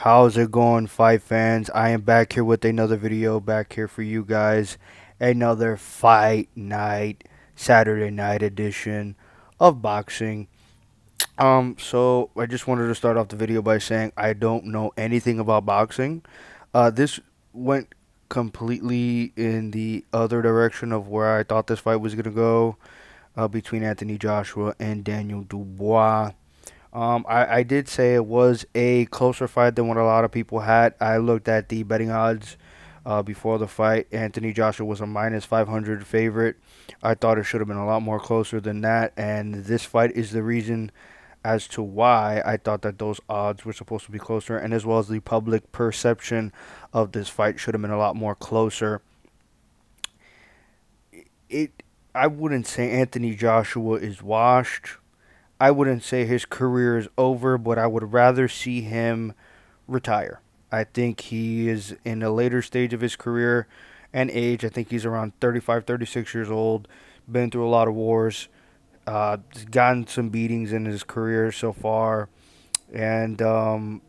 How's it going, fight fans? I am back here with another video, back here for you guys. Another fight night, Saturday night edition of boxing. So I just wanted to start off the video by saying I don't know anything about boxing. This went completely in the other direction of where I thought this fight was gonna go, between Anthony Joshua and Daniel Dubois. I did say it was a closer fight than what a lot of people had. I looked at the betting odds before the fight. Anthony Joshua was a minus 500 favorite. I thought it should have been a lot more closer than that, and this fight is the reason as to why I thought that those odds were supposed to be closer, and as well as the public perception of this fight should have been a lot more closer. It I wouldn't say Anthony Joshua is washed. I wouldn't say his career is over, but I would rather see him retire. I think he is in a later stage of his career and age. I think he's around 35, 36 years old, been through a lot of wars, gotten some beatings in his career so far, and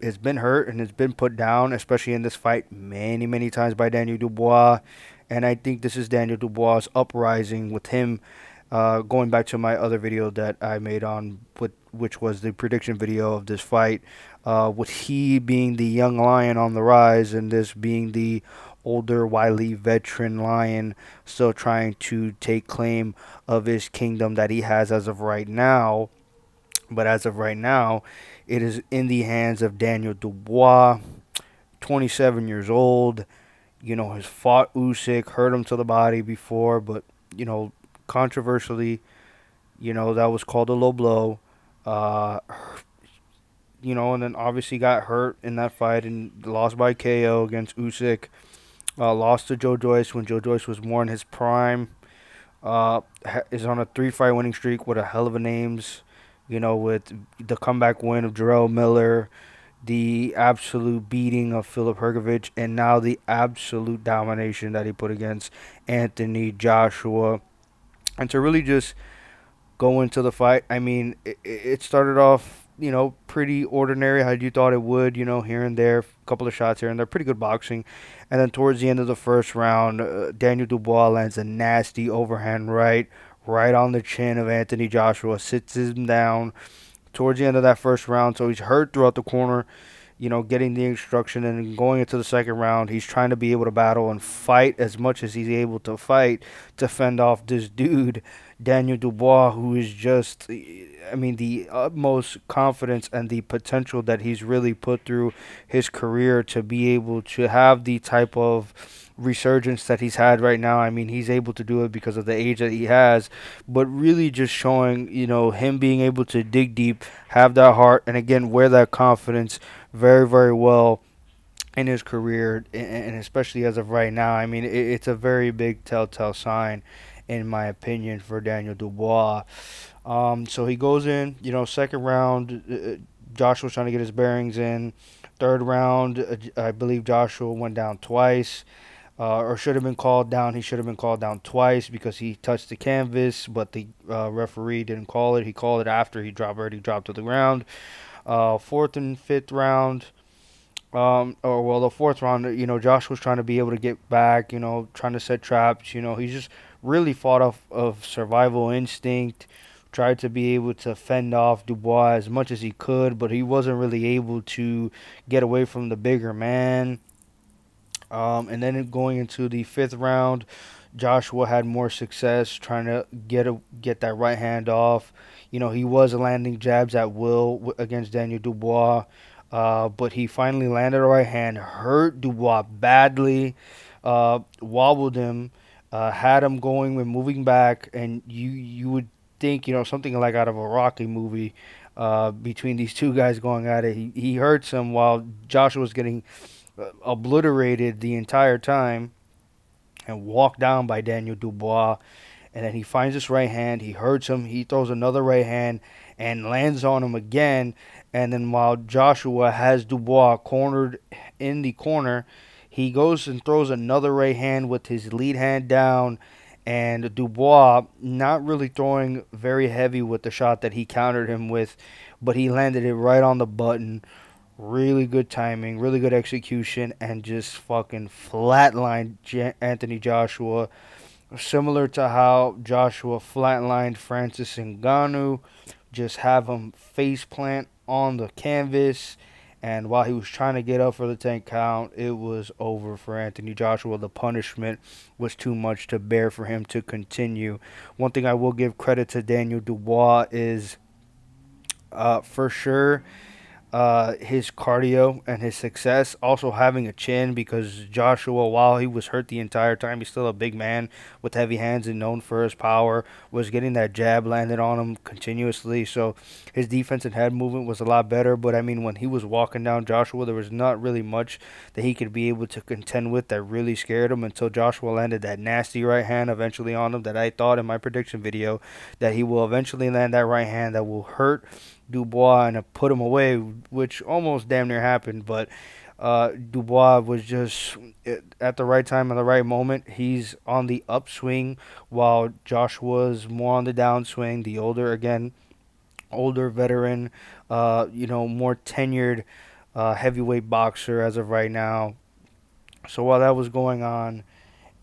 has been hurt and has been put down, especially in this fight, many, many times by Daniel Dubois. And I think this is Daniel Dubois' uprising with him. Going back to my other video that I made on which was the prediction video of this fight, with he being the young lion on the rise and this being the older, wily veteran lion still trying to take claim of his kingdom that he has as of right now. But as of right now, it is in the hands of Daniel Dubois, 27 years old. Has fought Usyk, hurt him to the body before, but controversially, that was called a low blow. Uh, and then obviously got hurt in that fight and lost by KO against Usyk. Lost to Joe Joyce when Joe Joyce was more in his prime. Is on a three-fight winning streak with a hell of a names. With the comeback win of Jarrell Miller, the absolute beating of Filip Hrgovic, and now the absolute domination that he put against Anthony Joshua. And to really just go into the fight, I mean, it started off, pretty ordinary how you thought it would, here and there, a couple of shots here and there, pretty good boxing. And then towards the end of the first round, Daniel Dubois lands a nasty overhand right on the chin of Anthony Joshua, sits him down towards the end of that first round. So he's hurt throughout the corner, getting the instruction, and going into the second round, he's trying to be able to battle and fight as much as he's able to fight to fend off this dude, Daniel Dubois, who is just, I mean, the utmost confidence and the potential that he's really put through his career to be able to have the type of resurgence that he's had right now. I mean, he's able to do it because of the age that he has, but really just showing, him being able to dig deep, have that heart, and again, wear that confidence very, very well in his career, and especially as of right now. I mean, it's a very big telltale sign, in my opinion, for Daniel Dubois. So he goes in, second round, Joshua's trying to get his bearings in. Third round, I believe Joshua went down twice, or should have been called down. He should have been called down twice because he touched the canvas, but the referee didn't call it. He called it after he already dropped to the ground. Fourth and fifth round, or well, the fourth round, Josh was trying to be able to get back, trying to set traps. He just really fought off of survival instinct, tried to be able to fend off Dubois as much as he could, but he wasn't really able to get away from the bigger man. And then going into the fifth round, Joshua had more success trying to get that right hand off. He was landing jabs at will against Daniel Dubois, but he finally landed a right hand, hurt Dubois badly, wobbled him, had him going and moving back, and you would think, something like out of a Rocky movie, between these two guys going at it. He hurts him while Joshua was getting obliterated the entire time and walked down by Daniel Dubois. And then he finds this right hand. He hurts him. He throws another right hand and lands on him again. And then while Joshua has Dubois cornered in the corner, he goes and throws another right hand with his lead hand down. And Dubois not really throwing very heavy with the shot that he countered him with, but he landed it right on the button, really good timing, really good execution, and just fucking flatlined Anthony Joshua. Similar to how Joshua flatlined Francis Ngannou, just have him face plant on the canvas. And while he was trying to get up for the 10 count, it was over for Anthony Joshua. The punishment was too much to bear for him to continue. One thing I will give credit to Daniel Dubois is, for sure, his cardio and his success, also having a chin, because Joshua, while he was hurt the entire time, he's still a big man with heavy hands and known for his power, was getting that jab landed on him continuously. So his defense and head movement was a lot better. But I mean, when he was walking down Joshua, there was not really much that he could be able to contend with that really scared him until Joshua landed that nasty right hand eventually on him that I thought in my prediction video that he will eventually land that right hand that will hurt Dubois and put him away, which almost damn near happened. But Dubois was just at the right time and the right moment. He's on the upswing while Joshua's more on the downswing. The older veteran, more tenured heavyweight boxer as of right now. So while that was going on,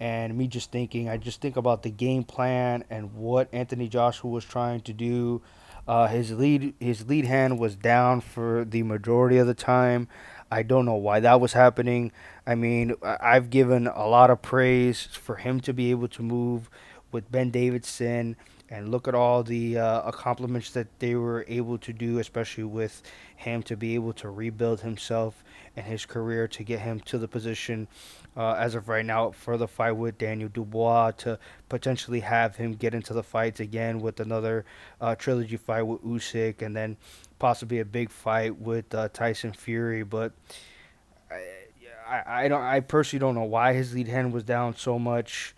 and me just thinking, I just think about the game plan and what Anthony Joshua was trying to do. His lead hand was down for the majority of the time. I don't know why that was happening. I mean, I've given a lot of praise for him to be able to move with Ben Davidson and look at all the accomplishments that they were able to do, especially with him to be able to rebuild himself and his career to get him to the position as of right now for the fight with Daniel Dubois, to potentially have him get into the fights again with another trilogy fight with Usyk, and then possibly a big fight with Tyson Fury. But I, I personally don't know why his lead hand was down so much.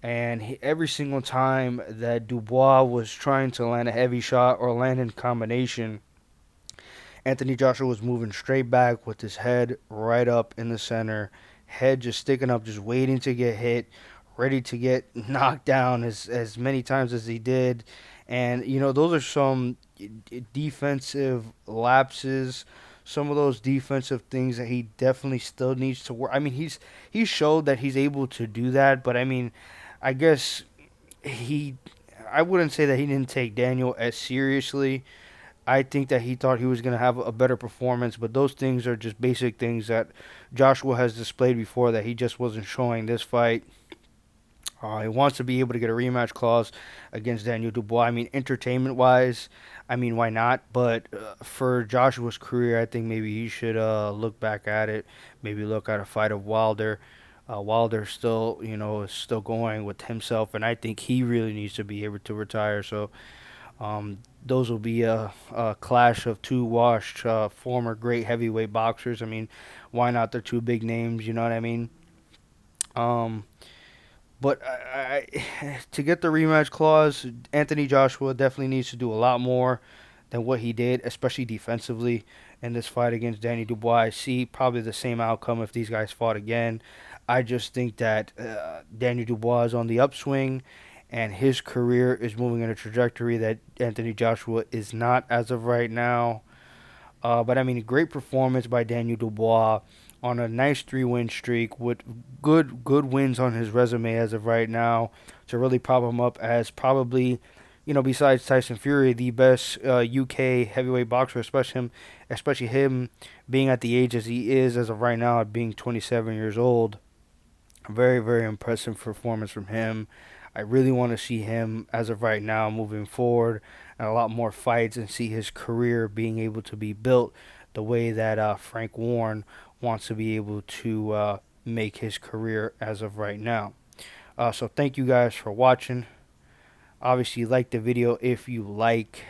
And every single time that Dubois was trying to land a heavy shot or land in combination, Anthony Joshua was moving straight back with his head right up in the center, head just sticking up, just waiting to get hit, ready to get knocked down as many times as he did. And, those are some defensive lapses, some of those defensive things that he definitely still needs to work. I mean, he showed that he's able to do that, but I mean, I guess he I wouldn't say that he didn't take Daniel as seriously. I think that he thought he was going to have a better performance, but those things are just basic things that Joshua has displayed before that he just wasn't showing this fight. He wants to be able to get a rematch clause against Daniel Dubois. I mean, entertainment wise, I mean, why not? But for Joshua's career, I think maybe he should look back at it. Maybe look at a fight of Wilder. Wilder still, is still going with himself, and I think he really needs to be able to retire. So those will be a clash of two washed former great heavyweight boxers. I mean, why not? They're two big names, you know what I mean? Um, but to get the rematch clause, Anthony Joshua definitely needs to do a lot more than what he did, especially defensively in this fight against Danny Dubois. I see probably the same outcome if these guys fought again. I just think that Danny Dubois is on the upswing, and his career is moving in a trajectory that Anthony Joshua is not as of right now. But I mean, a great performance by Daniel Dubois on a nice 3-win streak with good wins on his resume as of right now to really prop him up as probably, besides Tyson Fury, the best UK heavyweight boxer, especially him being at the age as he is as of right now, at being 27 years old. Very, very impressive performance from him. I really want to see him as of right now moving forward and a lot more fights and see his career being able to be built the way that Frank Warren wants to be able to make his career as of right now. So thank you guys for watching. Obviously, like the video if you like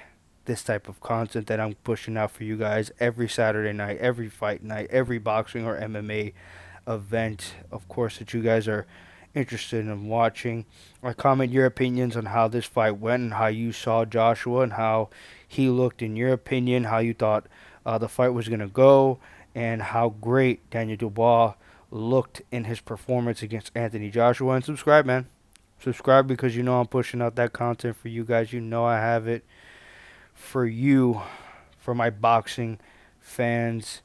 this type of content that I'm pushing out for you guys every Saturday night, every fight night, every boxing or MMA event, of course, that you guys are interested in watching. Or comment your opinions on how this fight went and how you saw Joshua and how he looked in your opinion, how you thought the fight was going to go, and how great Daniel Dubois looked in his performance against Anthony Joshua. And subscribe, man. Subscribe because I'm pushing out that content for you guys. I have it for you, for my boxing fans.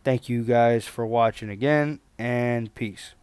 Thank you guys for watching again, and peace.